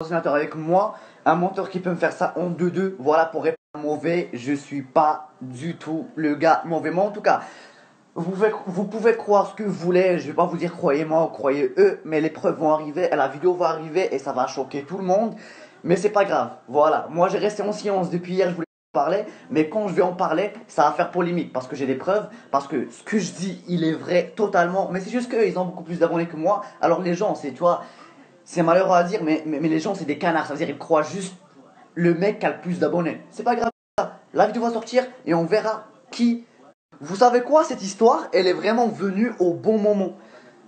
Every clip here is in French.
ordinateur avec moi, un monteur qui peut me faire ça en 2-2, voilà pour répondre mauvais, je suis pas du tout le gars mauvais. Mais en tout cas, vous pouvez croire ce que vous voulez, je vais pas vous dire croyez-moi ou croyez eux, mais les preuves vont arriver, la vidéo va arriver et ça va choquer tout le monde, mais c'est pas grave, voilà. Moi j'ai resté en silence depuis hier, je voulais en parler, mais quand je vais en parler, ça va faire polémique, parce que j'ai des preuves, parce que ce que je dis, il est vrai totalement, mais c'est juste qu'eux, ils ont beaucoup plus d'abonnés que moi, alors les gens, c'est, tu vois, c'est malheureux à dire, mais les gens, c'est des canards. Ça veut dire ils croient juste le mec qui a le plus d'abonnés. C'est pas grave. La vidéo va sortir et on verra qui. Vous savez quoi, cette histoire, elle est vraiment venue au bon moment.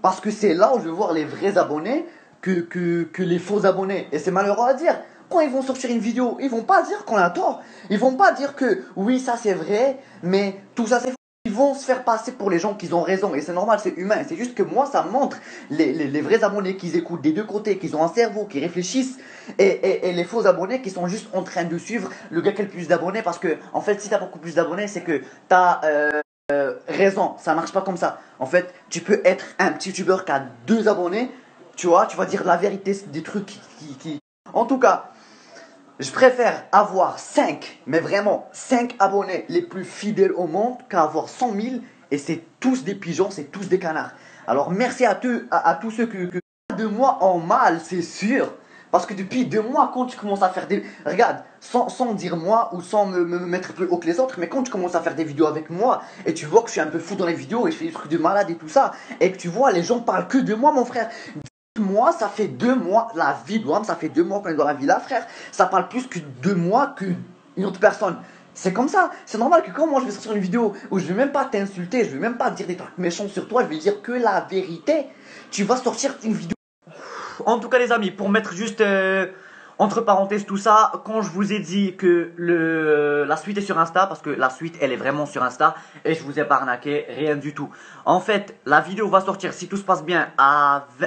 Parce que c'est là où je vais voir les vrais abonnés que les faux abonnés. Et c'est malheureux à dire. Quand ils vont sortir une vidéo, ils vont pas dire qu'on a tort. Ils vont pas dire que oui, ça c'est vrai, mais tout ça c'est faux. Ils vont se faire passer pour les gens qui ont raison. Et c'est normal, c'est humain. C'est juste que moi, ça montre les vrais abonnés qui écoutent des deux côtés, qui ont un cerveau, qui réfléchissent. Et les faux abonnés qui sont juste en train de suivre le gars qui a le plus d'abonnés. Parce que, en fait, si tu as beaucoup plus d'abonnés, c'est que tu as raison. Ça marche pas comme ça. En fait, tu peux être un petit youtubeur qui a 2 abonnés. Tu vois, tu vas dire la vérité, des trucs qui... En tout cas, je préfère avoir 5, mais vraiment 5 abonnés les plus fidèles au monde qu'avoir 100 000 et c'est tous des pigeons, c'est tous des canards. Alors merci à tous ceux que 2 mois en mal, c'est sûr. Parce que depuis 2 mois, quand tu commences à faire des... Regarde, sans dire moi ou sans me mettre plus haut que les autres, mais quand tu commences à faire des vidéos avec moi et tu vois que je suis un peu fou dans les vidéos et je fais des trucs de malade et tout ça, et que tu vois, les gens parlent que de moi, mon frère. Moi, ça fait 2 mois, la vie de WAM, ça fait 2 mois qu'on est dans la villa, frère. Ça parle plus que 2 mois qu'une autre personne. C'est comme ça. C'est normal que quand moi je vais sortir une vidéo où je vais même pas t'insulter, je vais même pas dire des trucs méchants sur toi, je vais dire que la vérité, tu vas sortir une vidéo. En tout cas, les amis, pour mettre juste entre parenthèses tout ça, quand je vous ai dit que la suite est sur Insta, parce que la suite elle est vraiment sur Insta, et je vous ai pas arnaqué, rien du tout. En fait, la vidéo va sortir, si tout se passe bien,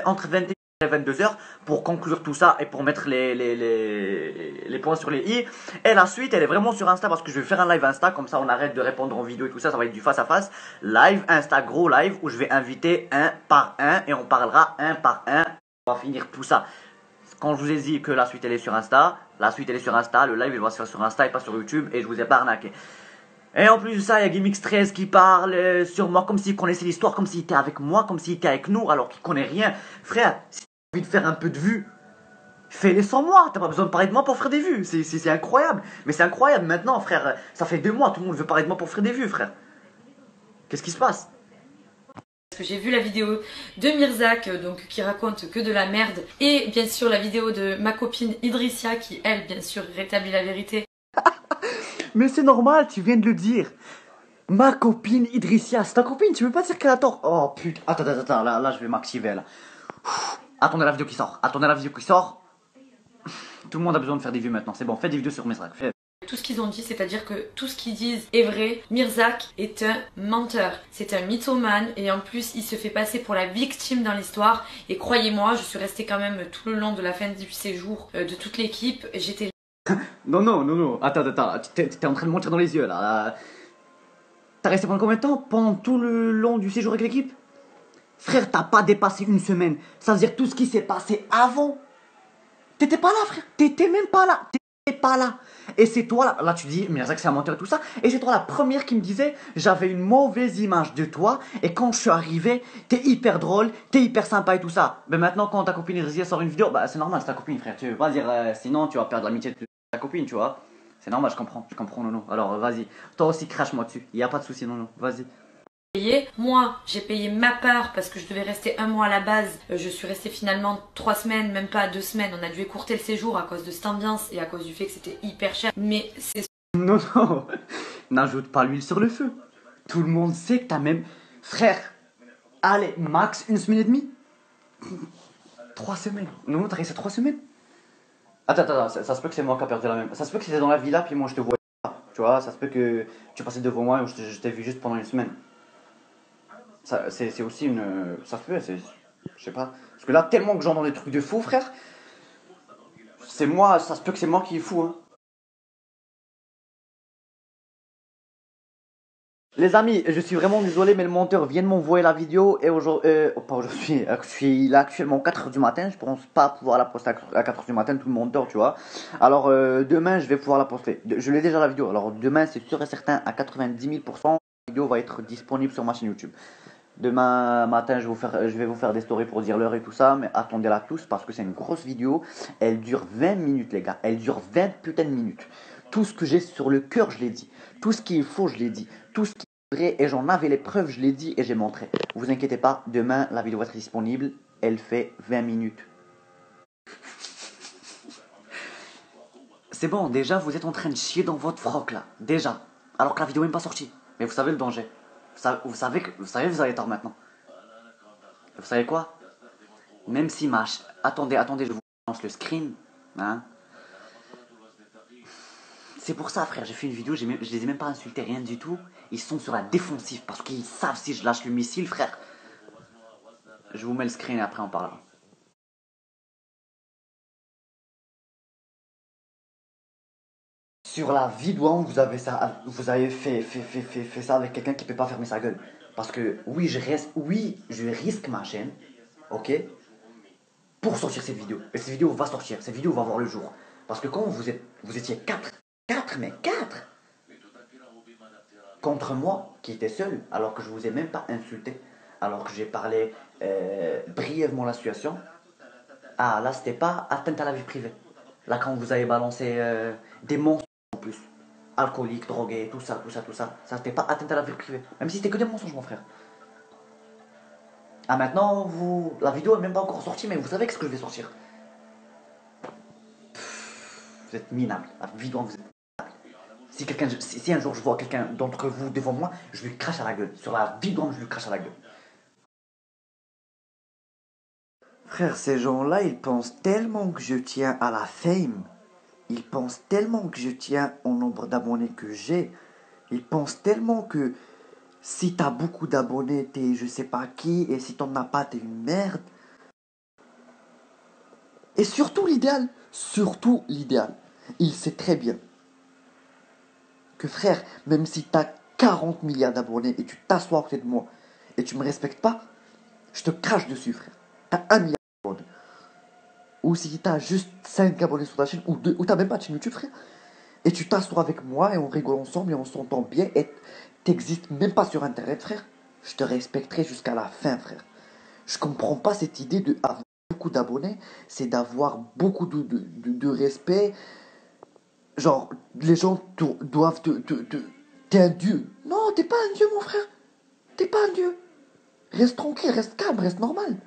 entre 21 et 22h pour conclure tout ça et pour mettre les points sur les i. Et la suite, elle est vraiment sur Insta parce que je vais faire un live Insta, comme ça on arrête de répondre en vidéo et tout ça, ça va être du face à face. Live Insta, gros live, où je vais inviter un par un et on parlera un par un. On va finir tout ça. Quand je vous ai dit que la suite elle est sur Insta, la suite elle est sur Insta, le live il va se faire sur Insta et pas sur YouTube et je vous ai pas arnaqué. Et en plus de ça, il y a Gimix13 qui parle sur moi comme s'il connaissait l'histoire, comme s'il était avec moi, comme s'il était avec nous alors qu'il connaît rien. Frère, si tu as envie de faire un peu de vues, fais-les sans moi, t'as pas besoin de parler de moi pour faire des vues, c'est incroyable. Mais c'est incroyable maintenant frère, ça fait 2 mois, tout le monde veut parler de moi pour faire des vues frère. Qu'est-ce qui se passe? Parce que j'ai vu la vidéo de Mirzak donc qui raconte que de la merde et bien sûr la vidéo de ma copine Idrissia qui elle bien sûr rétablit la vérité. Mais c'est normal, tu viens de le dire. Ma copine Idrissia, c'est ta copine, tu veux pas dire qu'elle a tort? Oh putain, attends, là je vais m'activer là. Attendez la vidéo qui sort, attendez la vidéo qui sort. Tout le monde a besoin de faire des vues maintenant, c'est bon, faites des vidéos sur Mirzak, faites. Tout ce qu'ils ont dit, c'est-à-dire que tout ce qu'ils disent est vrai. Mirzak est un menteur, c'est un mythomane et en plus il se fait passer pour la victime dans l'histoire. Et croyez-moi, je suis restée quand même tout le long de la fin du séjour de toute l'équipe. J'étais... Non, attends, t'es en train de mentir dans les yeux là. T'as resté pendant combien de temps? Pendant tout le long du séjour avec l'équipe? Frère, t'as pas dépassé 1 semaine. Ça veut dire tout ce qui s'est passé avant. T'étais pas là, frère. T'étais même pas là. T'étais pas là. Et c'est toi, là tu dis, Mirzak c'est un menteur et tout ça. Et c'est toi la première qui me disait, j'avais une mauvaise image de toi. Et quand je suis arrivé, t'es hyper drôle, t'es hyper sympa et tout ça. Mais maintenant, quand ta copine Rizia sort une vidéo, bah c'est normal, c'est ta copine, frère. Tu veux pas dire, sinon tu vas perdre l'amitié de ta copine, tu vois. C'est normal, je comprends, non. Alors vas-y, toi aussi crache-moi dessus. Y a pas de souci, non, vas-y. Moi, j'ai payé ma part parce que je devais rester 1 mois à la base. Je suis restée finalement 3 semaines, même pas 2 semaines. On a dû écourter le séjour à cause de cette ambiance et à cause du fait que c'était hyper cher. Mais c'est... Non, n'ajoute pas l'huile sur le feu. Tout le monde sait que t'as même... Frère, allez, max 1 semaine et demie. 3 semaines. Non, t'as resté 3 semaines. Attends, ça se peut que c'est moi qui a perdu la même. Ça se peut que c'était dans la villa, puis moi je te voyais pas. Tu vois, ça se peut que tu passais devant moi et je t'ai vu juste pendant 1 semaine. C'est aussi une... Ça se peut, je sais pas. Parce que là, tellement que j'entends des trucs de fou, frère. C'est moi, ça se peut que c'est moi qui est fou, hein. Les amis, je suis vraiment désolé, mais le monteur vient de m'envoyer la vidéo et aujourd'hui, pas aujourd'hui, je suis là actuellement 4h du matin. Je pense pas pouvoir la poster à 4h du matin, tout le monde dort, tu vois. Alors demain, je vais pouvoir la poster. Je l'ai déjà la vidéo. Alors demain, c'est sûr et certain, à 90 000%, la vidéo va être disponible sur ma chaîne YouTube. Demain matin, je vais vous faire des stories pour dire l'heure et tout ça, mais attendez-la tous parce que c'est une grosse vidéo. Elle dure 20 minutes, les gars. Elle dure 20 putains de minutes. Tout ce que j'ai sur le cœur, je l'ai dit. Tout ce qui est faux, je l'ai dit. Tout ce qui est vrai, et j'en avais les preuves, je l'ai dit et j'ai montré. Vous inquiétez pas, demain, la vidéo va être disponible. Elle fait 20 minutes. C'est bon, déjà, vous êtes en train de chier dans votre froc, là. Déjà. Alors que la vidéo n'est même pas sortie. Mais vous savez le danger. Vous savez, vous avez tort maintenant. Vous savez quoi? Même si Attendez, je vous lance le screen. Hein? C'est pour ça, frère, j'ai fait une vidéo, je les ai même pas insultés, rien du tout. Ils sont sur la défensive parce qu'ils savent si je lâche le missile, frère. Je vous mets le screen et après on parlera. Sur la vie d'Ouan, vous avez fait ça avec quelqu'un qui peut pas fermer sa gueule. Parce que oui, je risque ma chaîne, ok, pour sortir cette vidéo. Et cette vidéo va sortir, cette vidéo va voir le jour. Parce que quand vous étiez 4 contre moi, qui était seul, alors que je vous ai même pas insulté, alors que j'ai parlé brièvement la situation. Ah, là, c'était pas atteinte à la vie privée. Là, quand vous avez balancé des mensonges en plus, alcooliques, drogués, tout ça, ça c'était pas atteinte à la vie privée. Même si c'était que des mensonges, mon frère. Ah, maintenant, la vidéo est même pas encore sortie, mais vous savez ce que je vais sortir. Vous êtes minable. La vidéo, vous êtes minable. Si un jour je vois quelqu'un d'entre vous devant moi, je lui crache à la gueule. Sur la vidéo, je lui crache à la gueule. Frère, ces gens-là, ils pensent tellement que je tiens à la fame. Ils pensent tellement que je tiens au nombre d'abonnés que j'ai. Ils pensent tellement que si t'as beaucoup d'abonnés, t'es je sais pas qui. Et si t'en as pas, t'es une merde. Et surtout l'idéal. Il sait très bien que frère, même si t'as 40 milliards d'abonnés et tu t'assois à côté de moi et tu me respectes pas, je te crache dessus, frère. T'as 1 milliard d'abonnés. Ou si t'as juste 5 abonnés sur ta chaîne, ou 2, ou t'as même pas de chaîne YouTube, frère. Et tu t'assois avec moi et on rigole ensemble et on s'entend bien et t'existes même pas sur internet, frère. Je te respecterai jusqu'à la fin, frère. Je comprends pas cette idée de avoir beaucoup d'abonnés, c'est d'avoir beaucoup de respect. Genre, les gens doivent T'es un dieu. Non, t'es pas un dieu, mon frère. T'es pas un dieu. Reste tranquille, reste calme, reste normal.